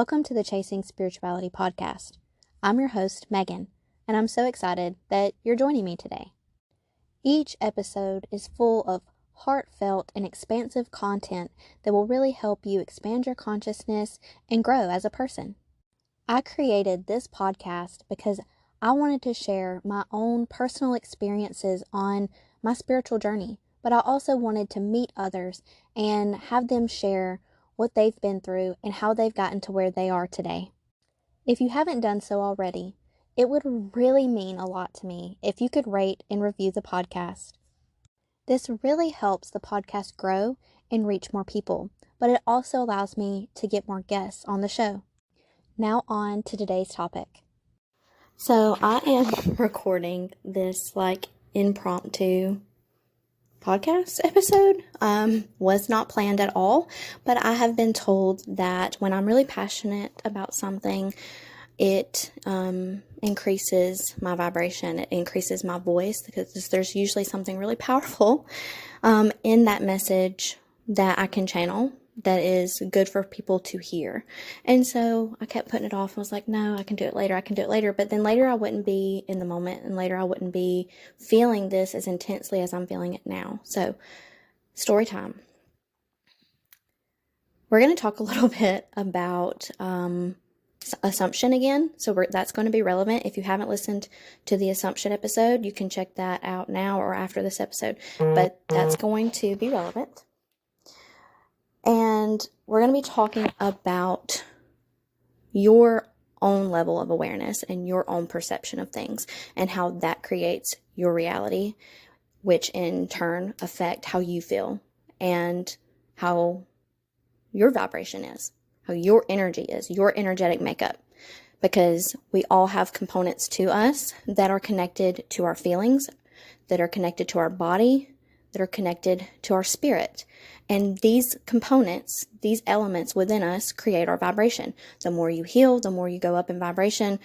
Welcome to the Chasing Spirituality podcast. I'm your host, Megan, and I'm so excited that you're joining me today. Each episode is full of heartfelt and expansive content that will really help you expand your consciousness and grow as a person. I created this podcast because I wanted to share my own personal experiences on my spiritual journey, but I also wanted to meet others and have them share what they've been through and how they've gotten to where they are today. If you haven't done so already, it would really mean a lot to me if you could rate and review the podcast. This really helps the podcast grow and reach more people, but it also allows me to get more guests on the show. Now on to today's topic. So I am recording this impromptu podcast episode. Was not planned at all, but I have been told that when I'm really passionate about something, it increases my vibration. It increases my voice because there's usually something really powerful in that message that I can channel that is good for people to hear. And so I kept putting it off and was like, no, I can do it later. But then later I wouldn't be in the moment, and later I wouldn't be feeling this as intensely as I'm feeling it now. So story time. We're going to talk a little bit about assumption again. So that's going to be relevant. If you haven't listened to the assumption episode, you can check that out now or after this episode. But that's going to be relevant. And we're going to be talking about your own level of awareness and your own perception of things and how that creates your reality, which in turn affect how you feel and how your vibration is, how your energy is, your energetic makeup. Because we all have components to us that are connected to our feelings, that are connected to our body, that are connected to our spirit. And these components, these elements within us create our vibration. The more you heal, the more you go up in vibration.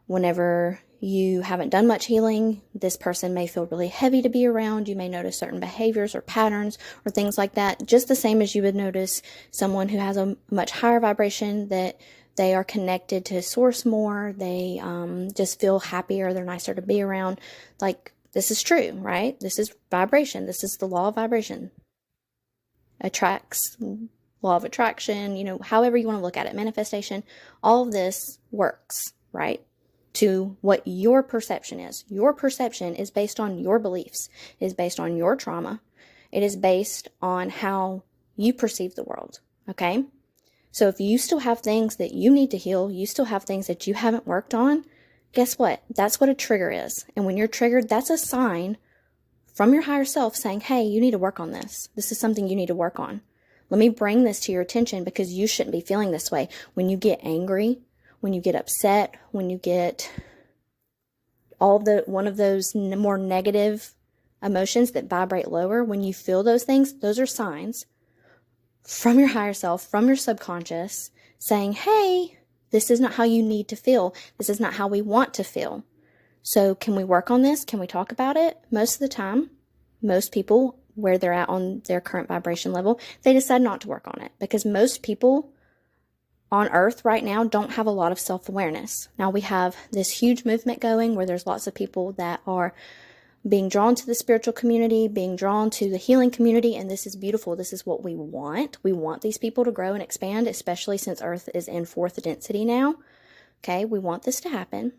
Whenever you haven't done much healing, this person may feel really heavy to be around. You may notice certain behaviors or patterns or things like that. Just the same as you would notice someone who has a much higher vibration, that they are connected to source more. They just feel happier. They're nicer to be around. This is true, right? This is vibration. This is the law of vibration. Attracts, law of attraction, however you want to look at it, manifestation, all of this works, right? To what your perception is. Your perception is based on your beliefs, it is based on your trauma. It is based on how you perceive the world, okay? So if you still have things that you need to heal, you still have things that you haven't worked on, guess what? That's what a trigger is. And when you're triggered, that's a sign from your higher self saying, hey, you need to work on this. This is something you need to work on. Let me bring this to your attention because you shouldn't be feeling this way. When you get angry, when you get upset, when you get one of those more negative emotions that vibrate lower, when you feel those things, those are signs from your higher self, from your subconscious saying, hey, this is not how you need to feel. This is not how we want to feel. So can we work on this? Can we talk about it? Most of the time, most people, where they're at on their current vibration level, they decide not to work on it because most people on earth right now don't have a lot of self-awareness. Now we have this huge movement going where there's lots of people that are being drawn to the spiritual community, being drawn to the healing community, and this is beautiful. This is what we want. We want these people to grow and expand, especially since Earth is in fourth density now. Okay, we want this to happen.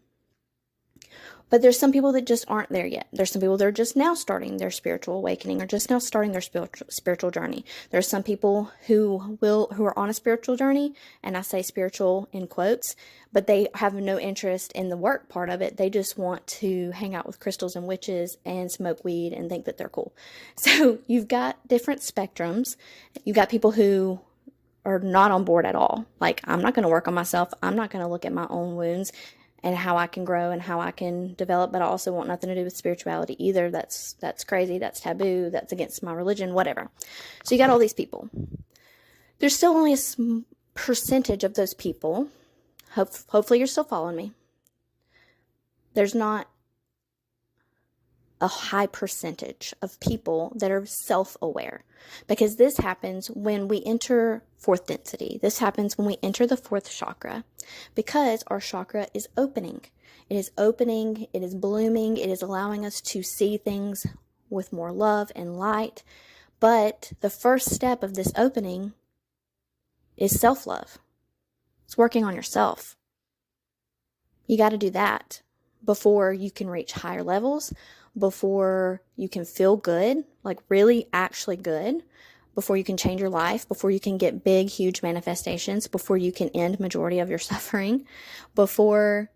But there's some people that just aren't there yet. There's some people that are just now starting their spiritual awakening or just now starting their spiritual journey. There's some people who are on a spiritual journey, and I say spiritual in quotes, but they have no interest in the work part of it. They just want to hang out with crystals and witches and smoke weed and think that they're cool. So you've got different spectrums. You've got people who are not on board at all. I'm not going to work on myself. I'm not going to look at my own wounds and how I can grow and how I can develop, but I also want nothing to do with spirituality either. That's crazy. That's taboo. That's against my religion, whatever. So you got all these people. There's still only a percentage of those people. Hopefully you're still following me. There's not a high percentage of people that are self-aware, because this happens when we enter fourth density. This happens when we enter the fourth chakra, because our chakra is opening. It is opening, it is blooming, it is allowing us to see things with more love and light. But the first step of this opening is self-love. It's working on yourself. You got to do that before you can reach higher levels, before you can feel good, like really actually good, before you can change your life, before you can get big, huge manifestations, before you can end majority of your suffering, before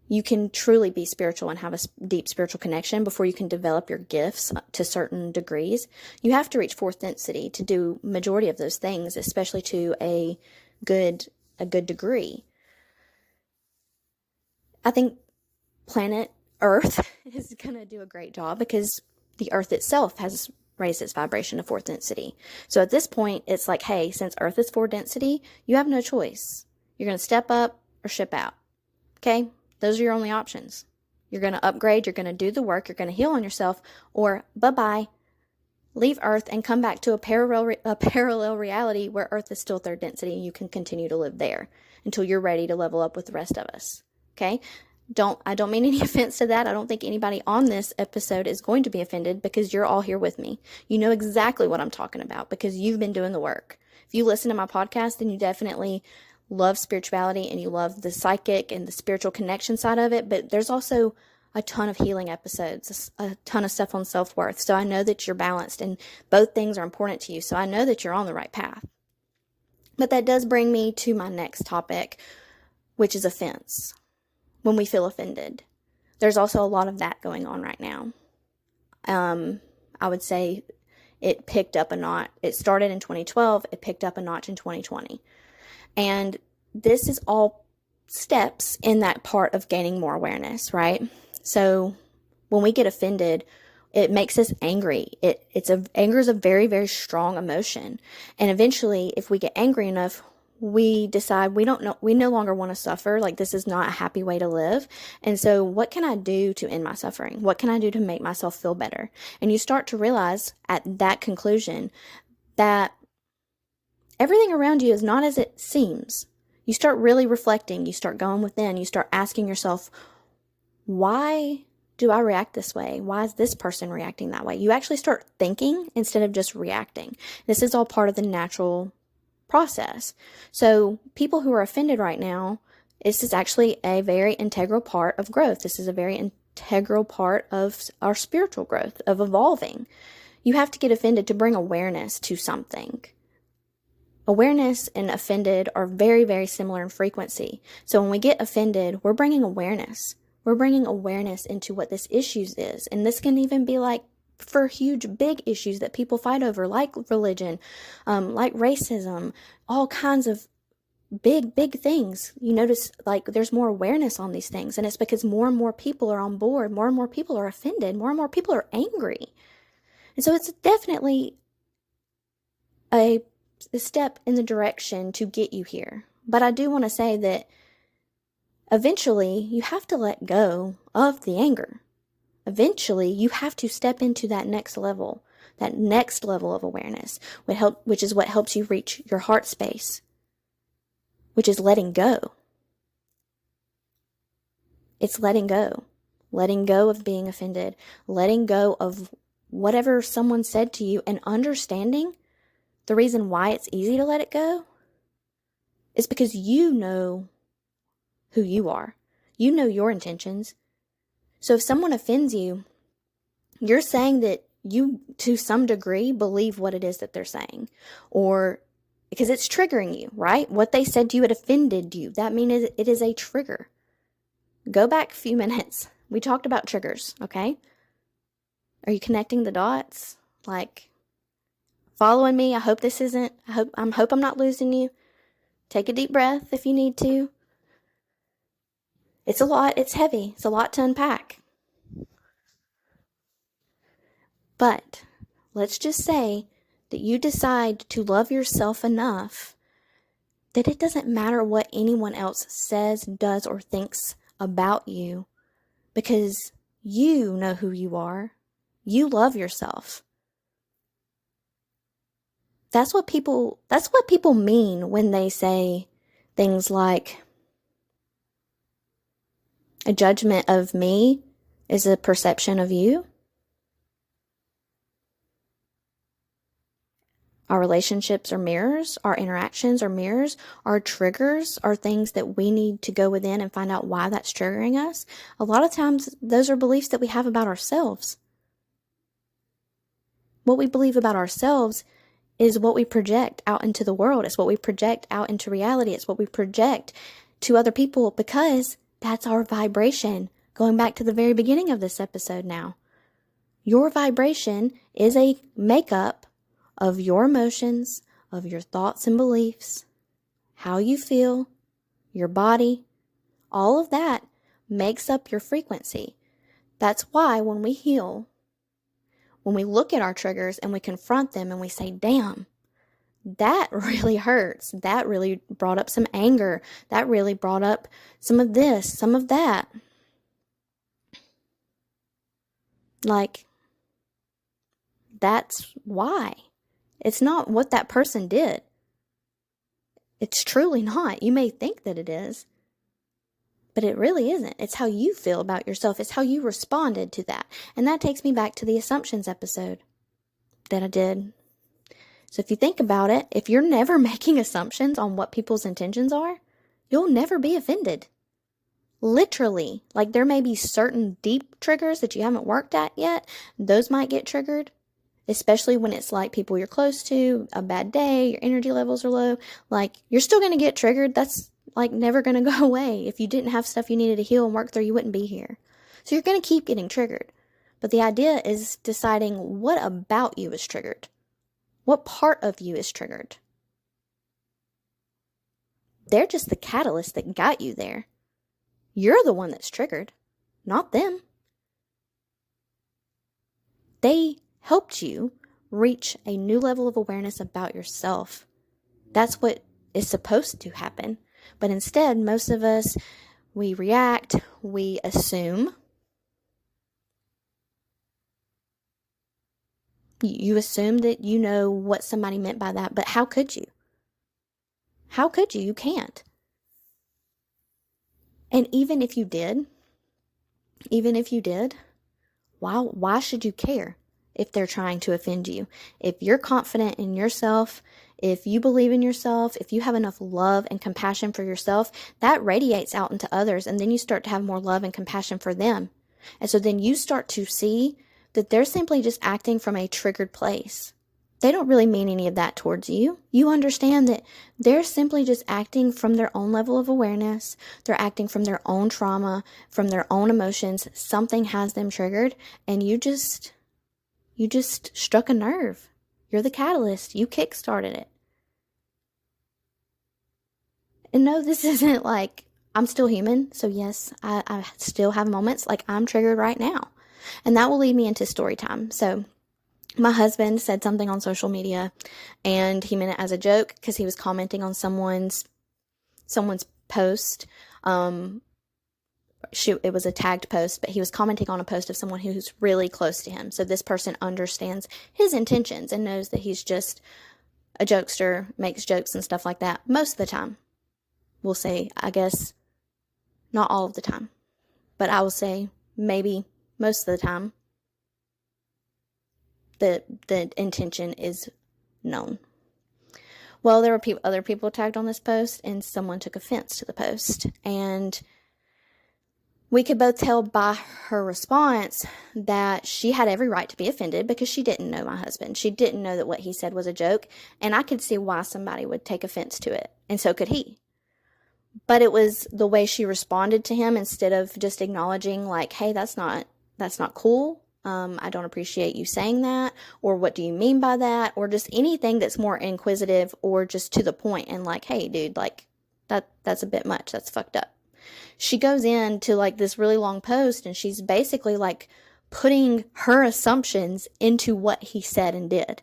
you can truly be spiritual and have a deep spiritual connection, before you can develop your gifts to certain degrees. You have to reach fourth density to do majority of those things, especially to a good degree. I think planet Earth is going to do a great job because the Earth itself has raised its vibration to fourth density. So at this point, it's like, hey, since Earth is fourth density, you have no choice. You're going to step up or ship out. Okay? Those are your only options. You're going to upgrade, you're going to do the work, you're going to heal on yourself, or bye-bye. Leave Earth and come back to a parallel reality where Earth is still third density and you can continue to live there until you're ready to level up with the rest of us. Okay? I don't mean any offense to that. I don't think anybody on this episode is going to be offended because you're all here with me. You know exactly what I'm talking about because you've been doing the work. If you listen to my podcast, then you definitely love spirituality and you love the psychic and the spiritual connection side of it. But there's also a ton of healing episodes, a ton of stuff on self-worth. So I know that you're balanced and both things are important to you. So I know that you're on the right path. But that does bring me to my next topic, which is offense. When we feel offended, there's also a lot of that going on right now. I would say it picked up a notch. It started in 2012. It picked up a notch in 2020. And this is all steps in that part of gaining more awareness, right? So when we get offended, it makes us angry. Anger is a very, very strong emotion. And eventually, if we get angry enough, we decide we no longer want to suffer. Like, this is not a happy way to live. And so what can I do to end my suffering? What can I do to make myself feel better? And you start to realize at that conclusion that everything around you is not as it seems. You start really reflecting. You start going within. You start asking yourself, why do I react this way? Why is this person reacting that way? You actually start thinking instead of just reacting. This is all part of the natural process. So people who are offended right now, this is actually a very integral part of growth. This is a very integral part of our spiritual growth, of evolving. You have to get offended to bring awareness to something. Awareness and offended are very, very similar in frequency. So when we get offended, we're bringing awareness. We're bringing awareness into what this issue is. And this can even be like for huge, big issues that people fight over, like religion, like racism, all kinds of big, big things. You notice like there's more awareness on these things. And it's because more and more people are on board. More and more people are offended. More and more people are angry. And so it's definitely a step in the direction to get you here. But I do want to say that eventually you have to let go of the anger. Eventually, you have to step into that next level of awareness, which is what helps you reach your heart space, which is letting go. It's letting go of being offended, letting go of whatever someone said to you, and understanding the reason why it's easy to let it go is because you know who you are. You know your intentions. So if someone offends you, you're saying that you, to some degree, believe what it is that they're saying. Or because it's triggering you, right? What they said to you, it offended you. That means it is a trigger. Go back a few minutes. We talked about triggers, okay? Are you connecting the dots? Like, following me? I hope I'm not losing you. Take a deep breath if you need to. It's a lot. It's heavy. It's a lot to unpack. But let's just say that you decide to love yourself enough that it doesn't matter what anyone else says, does, or thinks about you, because You know who you are. You love yourself. That's what people mean when they say things like, a judgment of me is a perception of you. Our relationships are mirrors. Our interactions are mirrors. Our triggers are things that we need to go within and find out why that's triggering us. A lot of times, those are beliefs that we have about ourselves. What we believe about ourselves is what we project out into the world. It's what we project out into reality. It's what we project to other people because that's our vibration. Going back to the very beginning of this episode now. Your vibration is a makeup of your emotions, of your thoughts and beliefs, how you feel, your body. All of that makes up your frequency. That's why when we heal, when we look at our triggers and we confront them and we say, damn, that really hurts. That really brought up some anger. That really brought up some of this, some of that. Like, that's why. It's not what that person did. It's truly not. You may think that it is, but it really isn't. It's how you feel about yourself. It's how you responded to that. And that takes me back to the assumptions episode that I did. So if you think about it, if you're never making assumptions on what people's intentions are, you'll never be offended. Literally, like there may be certain deep triggers that you haven't worked at yet. Those might get triggered, especially when it's like people you're close to, a bad day, your energy levels are low. Like you're still going to get triggered. That's like never going to go away. If you didn't have stuff you needed to heal and work through, you wouldn't be here. So you're going to keep getting triggered. But the idea is deciding what about you is triggered. What part of you is triggered? They're just the catalyst that got you there. You're the one that's triggered, not them. They helped you reach a new level of awareness about yourself. That's what is supposed to happen. But instead, most of us, we react, we assume. You assume that you know what somebody meant by that, but how could you? How could you? You can't. And even if you did, why should you care if they're trying to offend you? If you're confident in yourself, if you believe in yourself, if you have enough love and compassion for yourself, that radiates out into others, and then you start to have more love and compassion for them. And so then you start to see that they're simply just acting from a triggered place. They don't really mean any of that towards you. You understand that they're simply just acting from their own level of awareness. They're acting from their own trauma, from their own emotions. Something has them triggered, and you just struck a nerve. You're the catalyst. You kick-started it. And no, this isn't like, I'm still human. So yes, I still have moments like I'm triggered right now. And that will lead me into story time. So my husband said something on social media, and he meant it as a joke because he was commenting on someone's post. It was a tagged post, but he was commenting on a post of someone who's really close to him. So this person understands his intentions and knows that he's just a jokester, makes jokes and stuff like that most of the time. We'll say, I guess, not all of the time, but I will say maybe most of the time. The intention is known. Well, there were other people tagged on this post, and someone took offense to the post. And we could both tell by her response that she had every right to be offended because she didn't know my husband. She didn't know that what he said was a joke, and I could see why somebody would take offense to it, and so could he. But it was the way she responded to him instead of just acknowledging like, hey, that's not cool. I don't appreciate you saying that, or what do you mean by that, or just anything that's more inquisitive or just to the point and like, hey, dude, like that's a bit much. That's fucked up. She goes into like this really long post, and she's basically like putting her assumptions into what he said and did.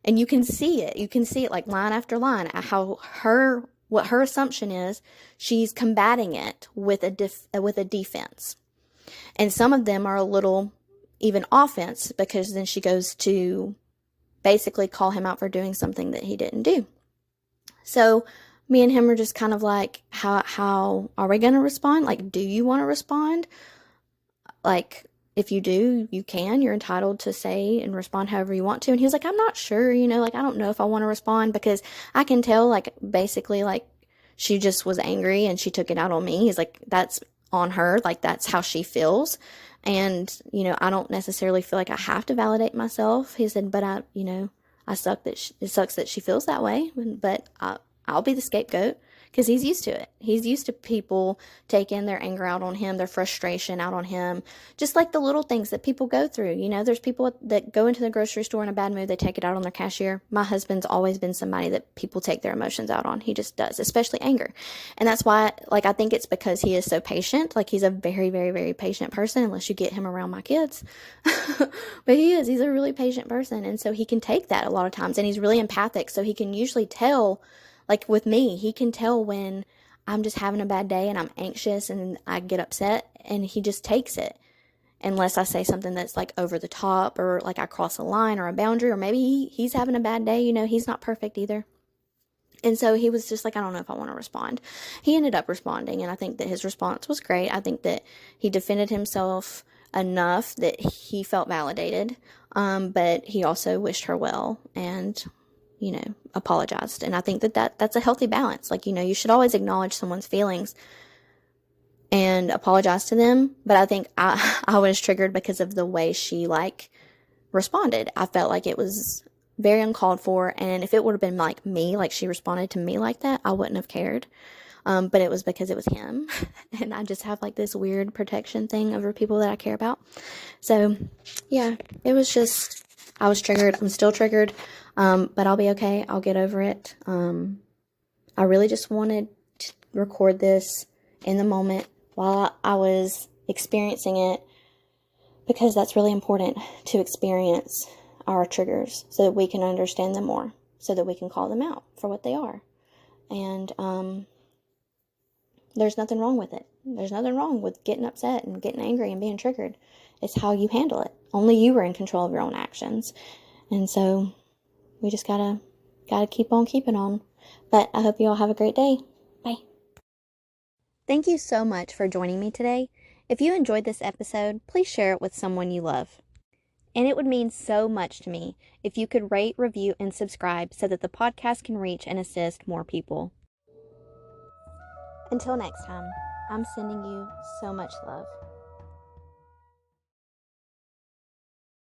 And you can see it. You can see it like line after line, what her assumption is. She's combating it with a defense. And some of them are a little even offense, because then she goes to basically call him out for doing something that he didn't do. So me and him are just kind of like, how are we going to respond? Like, do you want to respond? Like, if you do, you're entitled to say and respond however you want to. And he was like, I'm not sure, like, I don't know if I want to respond, because I can tell, like, basically, like, she just was angry and she took it out on me. He's like, that's on her. Like, that's how she feels. And, I don't necessarily feel like I have to validate myself. He said, but it sucks that she feels that way, but I'll be the scapegoat, because he's used to it. He's used to people taking their anger out on him, their frustration out on him, just like the little things that people go through. There's people that go into the grocery store in a bad mood, they take it out on their cashier. My husband's always been somebody that people take their emotions out on. He just does, especially anger. And that's why, like, I think it's because he is so patient. Like, he's a very, very, very patient person, unless you get him around my kids. But he's a really patient person. And so he can take that a lot of times, and he's really empathic. So he can usually tell, like with me, he can tell when I'm just having a bad day and I'm anxious and I get upset, and he just takes it. Unless I say something that's like over the top, or like I cross a line or a boundary, or maybe he's having a bad day. He's not perfect either. And so he was just like, I don't know if I want to respond. He ended up responding, and I think that his response was great. I think that he defended himself enough that he felt validated, but he also wished her well and apologized. And I think that's a healthy balance. Like, you should always acknowledge someone's feelings and apologize to them. But I think I was triggered because of the way she, like, responded. I felt like it was very uncalled for. And if it would have been like me, like she responded to me like that, I wouldn't have cared. But it was because it was him. And I just have like this weird protection thing over people that I care about. So yeah, it was just, I was triggered. I'm still triggered. But I'll be okay. I'll get over it. I really just wanted to record this in the moment while I was experiencing it, because that's really important, to experience our triggers so that we can understand them more, so that we can call them out for what they are. And there's nothing wrong with it. There's nothing wrong with getting upset and getting angry and being triggered. It's how you handle it. Only you are in control of your own actions. And so we just gotta keep on keeping on. But I hope you all have a great day. Bye. Thank you so much for joining me today. If you enjoyed this episode, please share it with someone you love. And it would mean so much to me if you could rate, review, and subscribe so that the podcast can reach and assist more people. Until next time, I'm sending you so much love.